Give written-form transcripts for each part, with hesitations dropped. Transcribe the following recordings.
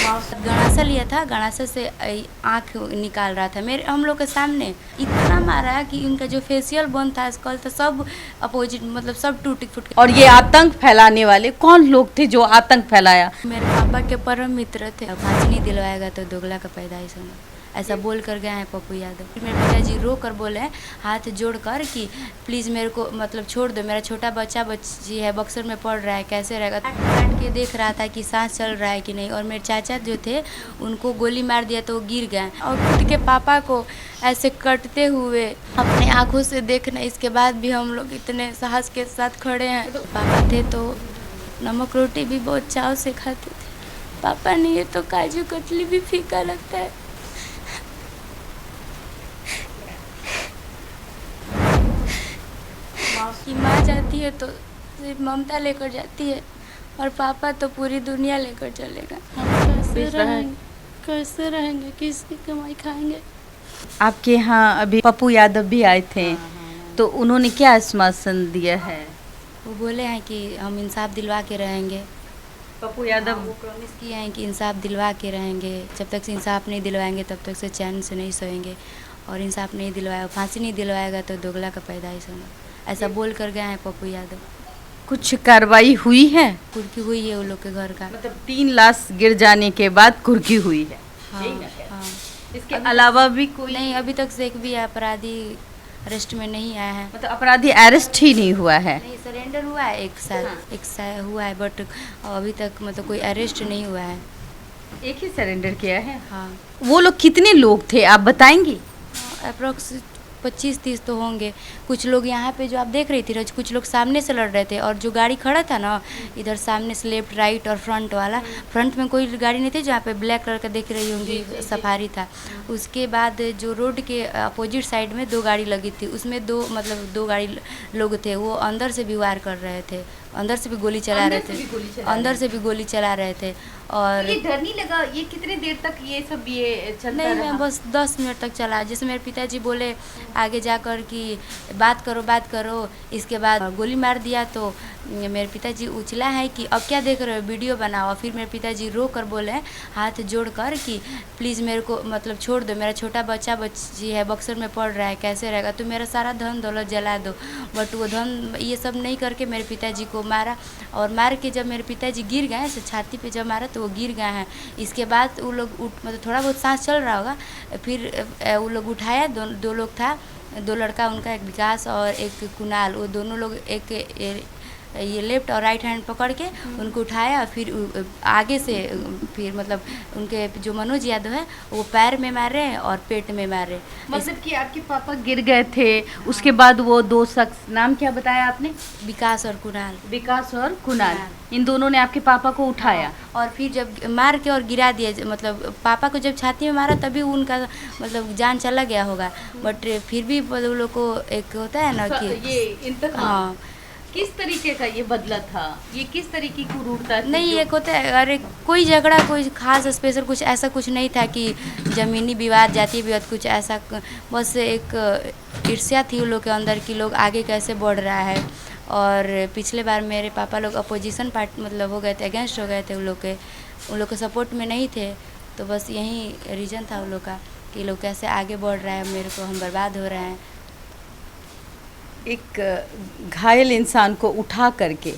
गणासा लिया था, गणासा से आँख निकाल रहा था मेरे हम लोग के सामने। इतना मारा कि उनका जो फेशियल बोन था, स्कल था, सब अपोजिट मतलब सब टूट फूट। और ये आतंक फैलाने वाले कौन लोग थे जो आतंक फैलाया? मेरे पापा के परम मित्र थे। फांसी नहीं दिलवाएगा तो दोगला का पैदाइश होगा, ऐसा बोल कर गए हैं पप्पू यादव। मेरे पिताजी रो कर बोले हैं हाथ जोड़ कर कि प्लीज़ मेरे को मतलब छोड़ दो, मेरा छोटा बच्ची है, बक्सर में पढ़ रहा है, कैसे रहेगा। बैठ के देख रहा था कि सांस चल रहा है कि नहीं। और मेरे चाचा जो थे उनको गोली मार दिया तो वो गिर गए। और खुद के पापा को ऐसे कटते हुए अपने आँखों से देखना, इसके बाद भी हम लोग इतने साहस के साथ खड़े हैं। पापा थे तो नमक रोटी भी बहुत चाव से खाते थे, पापा नहीं है तो काजू कतली भी फीका लगता है। कि माँ जाती है तो सिर्फ ममता लेकर जाती है और पापा तो पूरी दुनिया लेकर चलेगा। हम कैसे रहेंगे, किसकी कमाई खाएंगे। आपके यहाँ अभी पप्पू यादव भी आए थे, तो उन्होंने क्या आश्वासन दिया है? वो बोले हैं कि हम इंसाफ दिलवा के रहेंगे। पप्पू यादव वो प्रॉमिस किए हैं कि इंसाफ दिलवा के रहेंगे। जब तक से इंसाफ नहीं दिलवाएंगे तब तक से चैन से नहीं सोएंगे। और इंसाफ नहीं दिलवाया, फांसी नहीं दिलवाएगा तो दोगला का पैदाइश होगा, ऐसा बोल कर गए हैं पप्पू यादव। कुछ कार्रवाई हुई है? कुर्की हुई है वो लोग के घर का। मतलब 3 लाश गिर जाने के बाद कुर्की हुई है। हाँ हाँ। इसके अलावा भी कोई नहीं, अभी तक से एक भी अपराधी अरेस्ट में नहीं आया है। मतलब अपराधी अरेस्ट ही नहीं हुआ है? नहीं, सरेंडर हुआ है एक साल हुआ है, बट अभी तक मतलब कोई अरेस्ट नहीं हुआ है। एक ही सरेंडर किया है? हाँ। वो लोग कितने लोग थे आप बताएंगी? अप्रोक्स 25-30 तो होंगे। कुछ लोग यहाँ पे जो आप देख रही थी रोज, कुछ लोग सामने से लड़ रहे थे। और जो गाड़ी खड़ा था ना इधर सामने से, लेफ्ट राइट और फ्रंट वाला, फ्रंट में कोई गाड़ी नहीं थी, जहाँ पे ब्लैक कलर का देख रही होंगी सफारी था। उसके बाद जो रोड के अपोजिट साइड में 2 गाड़ी लगी थी, उसमें 2 गाड़ी लोग थे। वो अंदर से भी वार कर रहे थे, अंदर से भी गोली चला रहे थे, अंदर से भी गोली चला रहे थे। और ये डर नहीं लगा? ये कितने देर तक ये सब ये चलता नहीं, रहा? मैं बस 10 मिनट तक चला। जैसे मेरे पिताजी बोले आगे जाकर कि बात करो, इसके बाद गोली मार दिया। तो मेरे पिताजी उछला है कि अब क्या देख रहे हो, वीडियो बनाओ। फिर मेरे पिताजी रो कर बोले हाथ जोड़ कर कि प्लीज़ मेरे को मतलब छोड़ दो, मेरा छोटा बच्ची है, बक्सर में पढ़ रहा है, कैसे रहेगा। तो मेरा सारा धन दौलत जला दो। बट वो धन ये सब नहीं करके मेरे पिताजी को मारा। और मार के जब मेरे पिताजी गिर गए, छाती पे जब मारा तो वो गिर गए हैं। इसके बाद वो लोग मतलब थोड़ा बहुत सांस चल रहा होगा, फिर वो लोग उठाया। 2 लोग था, 2 लड़का उनका, एक विकास और एक कुणाल। वो दोनों लोग एक ये लेफ्ट और राइट हैंड पकड़ के उनको उठाया। फिर आगे से फिर मतलब उनके जो मनोज यादव है वो पैर में मारे और पेट में मारे। मतलब कि आपके पापा गिर गए थे, उसके बाद वो 2 शख्स, नाम क्या बताया आपने? विकास और कुणाल। विकास और कुणाल, इन दोनों ने आपके पापा को उठाया। और फिर जब मार के और गिरा दिया, मतलब पापा को जब छाती में मारा तभी उनका मतलब जान चला गया होगा। बट फिर भी वो लोग को एक होता है ना कि ये हाँ, किस तरीके का ये बदला था? ये किस तरीके की क्रूरता थी? नहीं, एक होता है अरे कोई झगड़ा, कोई खास स्पेशल कुछ ऐसा कुछ नहीं था कि ज़मीनी विवाद, जातीय विवाद, कुछ ऐसा। बस एक ईर्ष्या थी उन लोग के अंदर कि लोग आगे कैसे बढ़ रहा है। और पिछले बार मेरे पापा लोग अपोजिशन पार्टी मतलब हो गए थे, अगेंस्ट हो गए थे, उन लोग के सपोर्ट में नहीं थे। तो बस यही रीज़न था उन लोग का कि लोग कैसे आगे बढ़ रहा है, मेरे को हम बर्बाद हो रहे हैं। एक घायल इंसान को उठा करके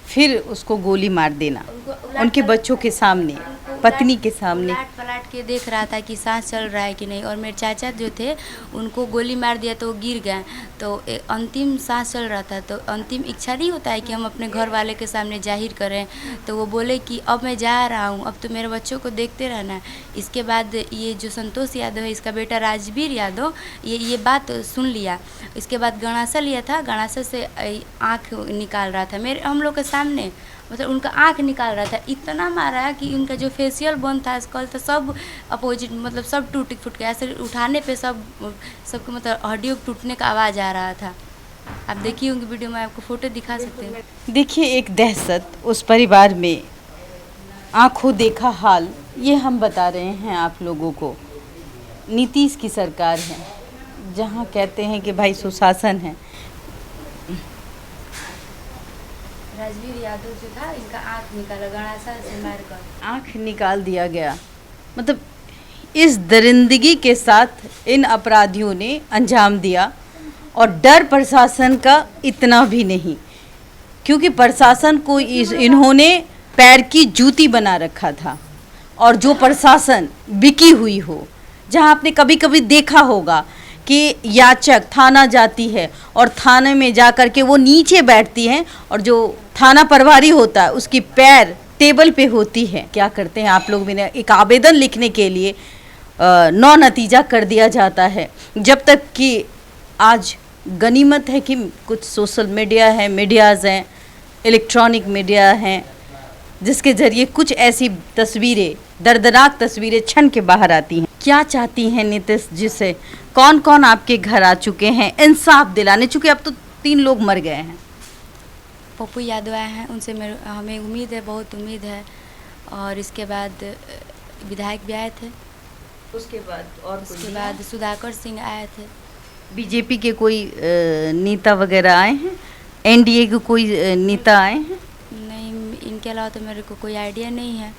फिर उसको गोली मार देना उनके बच्चों के सामने, पत्नी के सामने। पलट के देख रहा था कि सांस चल रहा है कि नहीं। और मेरे चाचा जो थे उनको गोली मार दिया तो वो गिर गए। तो अंतिम सांस चल रहा था, तो अंतिम इच्छा नहीं होता है कि हम अपने घर वाले के सामने जाहिर करें। तो वो बोले कि अब मैं जा रहा हूँ, अब तो मेरे बच्चों को देखते रहना है। इसके बाद ये जो संतोष यादव है, इसका बेटा राजवीर यादव, ये बात सुन लिया। इसके बाद गणासा लिया था, गणासा से आँख निकाल रहा था मेरे हम लोग के सामने, मतलब उनका आँख निकाल रहा था। इतना मारा कि उनका जो फेशियल बोन था, स्कल था, सब अपोजिट मतलब सब टूट फूट के, ऐसे उठाने पे सबके मतलब हड्डियों टूटने का आवाज़ आ रहा था। आप देखिए होंगे वीडियो में, आपको फ़ोटो दिखा सकते हैं। देखिए एक दहशत उस परिवार में, आंखों देखा हाल, ये हम बता रहे हैं आप लोगों को। नीतीश की सरकार है, जहाँ कहते हैं कि भाई सुशासन है। राजवीर यादव जो था, इनका आँख निकाला गणासा से मारकर। आँख निकाल दिया गया। मतलब इस दरिंदगी के साथ इन अपराधियों ने अंजाम दिया, और डर प्रशासन का इतना भी नहीं, क्योंकि प्रशासन को इन्होंने पैर की जूती बना रखा था। और जो प्रशासन बिकी हुई हो, जहाँ आपने कभी कभी देखा होगा कि याचक थाना जाती है और थाने में जा कर के वो नीचे बैठती हैं, और जो थाना प्रभारी होता है उसकी पैर टेबल पे होती है। क्या करते हैं आप लोग भी ने, एक आवेदन लिखने के लिए नौ नतीजा कर दिया जाता है। जब तक कि आज गनीमत है कि कुछ सोशल मीडिया है, मीडियाज़ हैं, इलेक्ट्रॉनिक मीडिया हैं, जिसके ज़रिए कुछ ऐसी तस्वीरें, दर्दनाक तस्वीरें छन के बाहर आती हैं। क्या चाहती हैं नीतीश जी से? कौन कौन आपके घर आ चुके हैं इंसाफ दिलाने? चूँकि अब तो 3 लोग मर गए हैं। पप्पू यादव आए हैं, उनसे हमें उम्मीद है, बहुत उम्मीद है। और इसके बाद विधायक भी आए थे। उसके बाद सुधाकर सिंह आए थे। बीजेपी के कोई नेता वगैरह आए हैं? एनडीए के कोई नेता आए हैं? नहीं, इनके अलावा तो मेरे को कोई आइडिया नहीं है।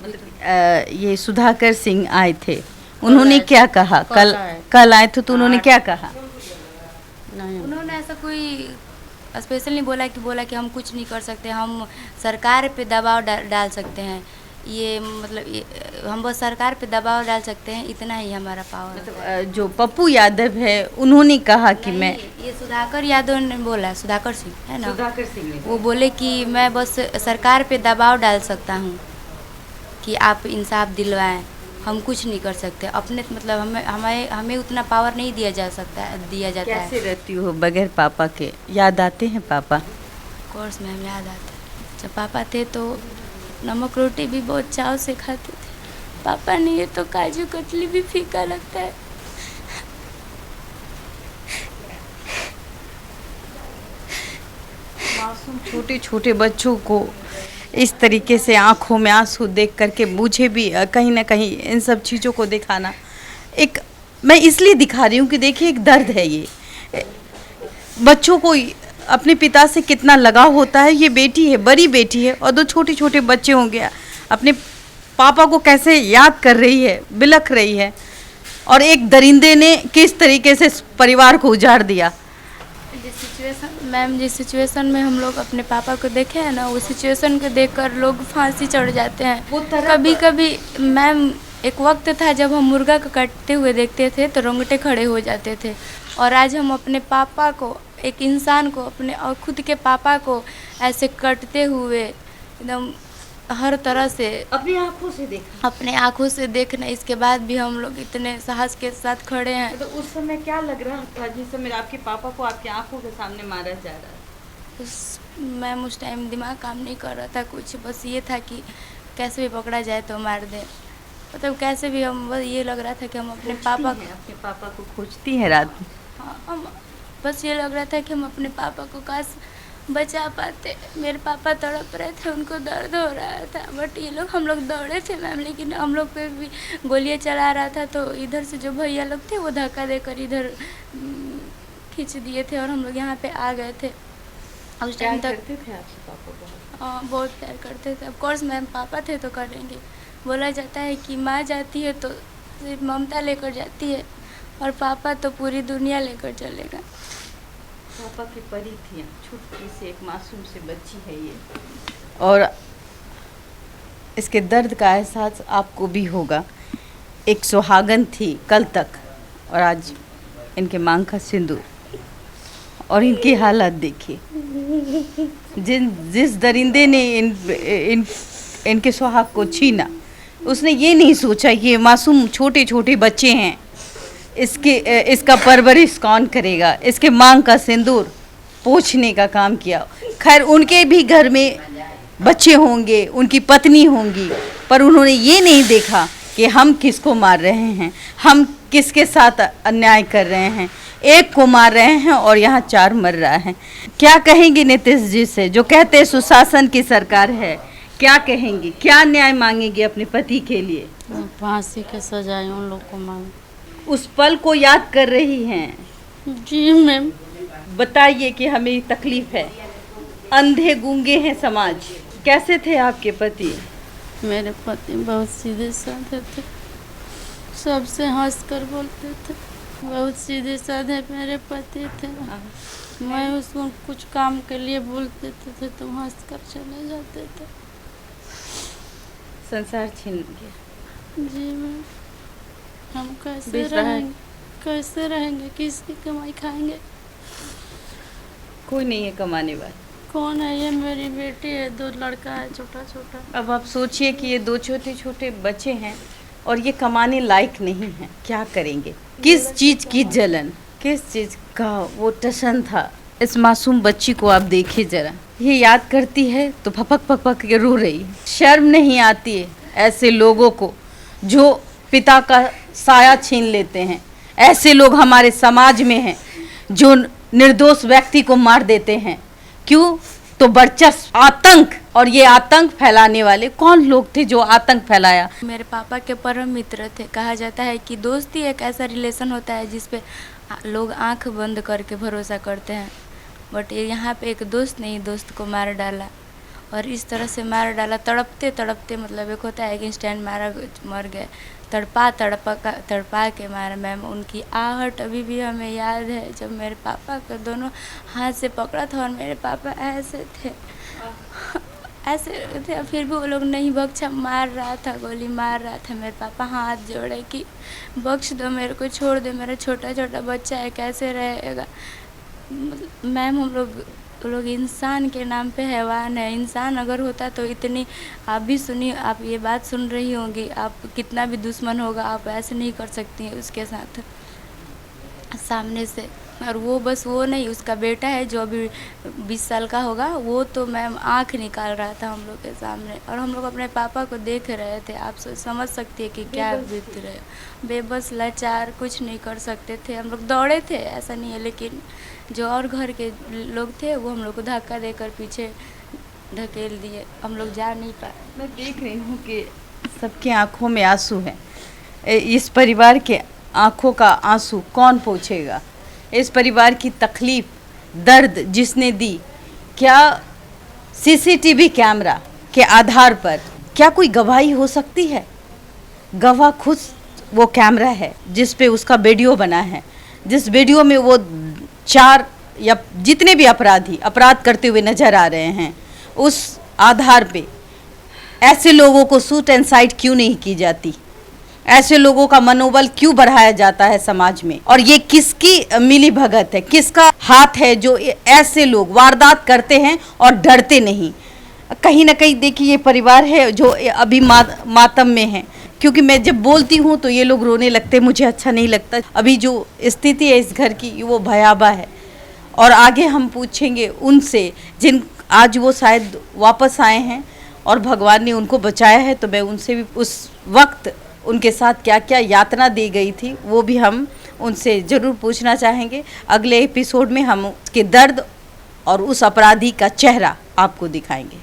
मतलब ये सुधाकर सिंह आए थे, उन्होंने क्या कहा? कल आए थे तो उन्होंने क्या कहा? उन्होंने ऐसा कोई स्पेशल नहीं बोला कि हम कुछ नहीं कर सकते, हम सरकार पे दबाव डाल सकते हैं। ये मतलब हम बस सरकार पे दबाव डाल सकते हैं, इतना ही हमारा पावर है। मतलब जो पप्पू यादव है उन्होंने कहा कि मैं, ये सुधाकर यादव ने बोला, सुधाकर सिंह है ना, सुधाकर सिंह ने वो बोले कि मैं बस सरकार पे दबाव डाल सकता हूँ कि आप इंसाफ दिलवाएं, हम कुछ नहीं कर सकते अपने, मतलब हमें उतना पावर नहीं दिया जाता है। कैसे रहती हो बगैर पापा के? याद आते हैं पापा? कोर्स में हम याद आते हैं, जब पापा थे तो नमक रोटी भी बहुत चाव से खाते थे। पापा नहीं है तो काजू कतली भी फीका लगता है। मासूम छोटे छोटे बच्चों को इस तरीके से आंखों में आंसू देख करके मुझे भी कहीं ना कहीं इन सब चीज़ों को दिखाना, एक मैं इसलिए दिखा रही हूँ कि देखिए एक दर्द है ये, बच्चों को अपने पिता से कितना लगाव होता है। ये बेटी है, बड़ी बेटी है, और 2 छोटे छोटे बच्चे होंगे, अपने पापा को कैसे याद कर रही है, बिलख रही है, और एक दरिंदे ने किस तरीके से परिवार को उजाड़ दिया। जिस सिचुएशन में हम लोग अपने पापा को देखे हैं ना, वो सिचुएशन को देखकर लोग फांसी चढ़ जाते हैं। कभी कभी मैम, एक वक्त था जब हम मुर्गा को काटते हुए देखते थे तो रोंगटे खड़े हो जाते थे, और आज हम अपने पापा को, एक इंसान को, अपने और खुद के पापा को ऐसे कटते हुए एकदम हर तरह से अपनी आंखों से देखना, इसके बाद भी हम लोग इतने साहस के साथ खड़े हैं। तो उस समय क्या लग रहा था जिस समय आपके पापा को आपकी आंखों के सामने मारा जा रहा था? मैम उस टाइम दिमाग काम नहीं कर रहा था कुछ, बस ये था कि कैसे भी पकड़ा जाए तो मार दे, मतलब कैसे भी हम, बस ये लग रहा था कि हम अपने पापा को खोजती हैं रात में। हाँ, हम बस ये लग रहा था कि हम अपने पापा को काश बचा पाते। मेरे पापा तड़प रहे थे, उनको दर्द हो रहा था, बट हम लोग दौड़े थे मैम, लेकिन हम लोग पे भी गोलियां चला रहा था, तो इधर से जो भैया लोग थे वो धक्का देकर इधर खींच दिए थे, और हम लोग यहाँ पे आ गए थे। उस टाइम तक करते थे आपके पापा को? हाँ, बहुत प्यार करते थे। ऑफ कोर्स मैम, पापा थे तो करेंगे। बोला जाता है कि माँ जाती है तो सिर्फ ममता लेकर जाती है, और पापा तो पूरी दुनिया लेकर चलेगा। पापा की परी थी, छोटी सी एक मासूम सी बच्ची है ये, और इसके दर्द का एहसास आपको भी होगा। एक सुहागन थी कल तक, और आज इनके मांग का सिंदूर, और इनकी हालत देखिए। जिस दरिंदे ने इनके सुहाग को छीना, उसने ये नहीं सोचा कि ये मासूम छोटे छोटे बच्चे हैं, इसका परवरिश कौन करेगा, इसके मांग का सिंदूर पोंछने का काम किया। खैर उनके भी घर में बच्चे होंगे, उनकी पत्नी होंगी, पर उन्होंने ये नहीं देखा कि हम किसको मार रहे हैं, हम किसके साथ अन्याय कर रहे हैं। एक को मार रहे हैं और यहाँ 4 मर रहा है। क्या कहेंगे नीतीश जी से, जो कहते हैं सुशासन की सरकार है? क्या कहेंगी, क्या न्याय मांगेंगे अपने पति के लिए? फांसी की सजाए उन लोग को मांग। उस पल को याद कर रही हैं? जी मैम। बताइए कि हमें तकलीफ है। अंधे गूंगे हैं समाज। कैसे थे आपके पति? मेरे पति बहुत सीधे साधे थे, सबसे हंस कर बोलते थे। बहुत सीधे साधे मेरे पति थे। मैं उसको कुछ काम के लिए बोल देते थे तो हंस कर चले जाते थे। संसार छीन गया। जी मैम, हम कैसे बीच रहा है। रहेंगे, कैसे रहेंगे, किसकी कमाई खाएंगे? कोई नहीं है कमाने वाला। कौन है? ये मेरी बेटी है, 2 लड़का है छोटा छोटा। अब आप सोचिए कि ये 2 छोटे छोटे बच्चे हैं और ये कमाने लायक नहीं है, क्या करेंगे? किस चीज़ की जलन, किस चीज़ का वो टशन था इस मासूम बच्ची को। आप देखिए जरा, ये याद करती है तो फपक फपक के रो रही है। शर्म नहीं आती है ऐसे लोगों को जो पिता का साया छीन लेते हैं। ऐसे लोग हमारे समाज में हैं जो निर्दोष व्यक्ति को मार देते हैं। क्यों? तो वर्चस्व, आतंक। और ये आतंक फैलाने वाले कौन लोग थे जो आतंक फैलाया? मेरे पापा के परम मित्र थे। कहा जाता है कि दोस्ती एक ऐसा रिलेशन होता है जिस पे लोग आंख बंद करके भरोसा करते हैं, बट ये यहाँ पे एक दोस्त ने दोस्त को मार डाला और इस तरह से मार डाला, तड़पते तड़पते। मतलब एक होता है कि इंस्टेंट मारा, मर गए, तड़पा के मारा। मैम, उनकी आहट अभी भी हमें याद है जब मेरे पापा को दोनों हाथ से पकड़ा था और मेरे पापा ऐसे थे, ऐसे थे, फिर भी वो लोग नहीं बख्शा। मार रहा था, गोली मार रहा था। मेरे पापा हाथ जोड़े कि बख्श दो मेरे को, छोड़ दे, मेरा छोटा छोटा बच्चा है, कैसे रहेगा। मैम, हम लोग इंसान के नाम पे हैवान है। इंसान अगर होता तो इतनी, आप भी सुनिए, आप ये बात सुन रही होंगी, आप कितना भी दुश्मन होगा आप ऐसे नहीं कर सकती हैं उसके साथ सामने से। और वो बस वो नहीं, उसका बेटा है जो अभी 20 साल का होगा, वो तो मैम आंख निकाल रहा था हम लोग के सामने और हम लोग अपने पापा को देख रहे थे। आप समझ सकती है कि क्या बीत रहे, बेबस, लाचार, कुछ नहीं कर सकते थे। हम लोग दौड़े थे, ऐसा नहीं है, लेकिन जो और घर के लोग थे वो हम लोग को धक्का देकर पीछे ढकेल दिए, हम लोग जा नहीं पाए। मैं देख रही हूँ कि सबके आंखों में आंसू हैं। इस परिवार के आंखों का आंसू कौन पोंछेगा? इस परिवार की तकलीफ, दर्द जिसने दी, क्या सीसीटीवी कैमरा के आधार पर क्या कोई गवाही हो सकती है? गवाह खुद वो कैमरा है जिस पे उसका वीडियो बना है, जिस वीडियो में वो 4 या जितने भी अपराधी अपराध करते हुए नजर आ रहे हैं, उस आधार पे ऐसे लोगों को शूट एंड साइट क्यों नहीं की जाती? ऐसे लोगों का मनोबल क्यों बढ़ाया जाता है समाज में? और ये किसकी मिली भगत है, किसका हाथ है जो ऐसे लोग वारदात करते हैं और डरते नहीं? कहीं ना कहीं देखिए, ये परिवार है जो अभी मातम में है, क्योंकि मैं जब बोलती हूँ तो ये लोग रोने लगते, मुझे अच्छा नहीं लगता। अभी जो स्थिति है इस घर की वो भयावह है और आगे हम पूछेंगे उनसे जिन आज वो शायद वापस आए हैं और भगवान ने उनको बचाया है, तो मैं उनसे भी उस वक्त उनके साथ क्या क्या यातना दी गई थी वो भी हम उनसे ज़रूर पूछना चाहेंगे। अगले एपिसोड में हम उसके दर्द और उस अपराधी का चेहरा आपको दिखाएंगे।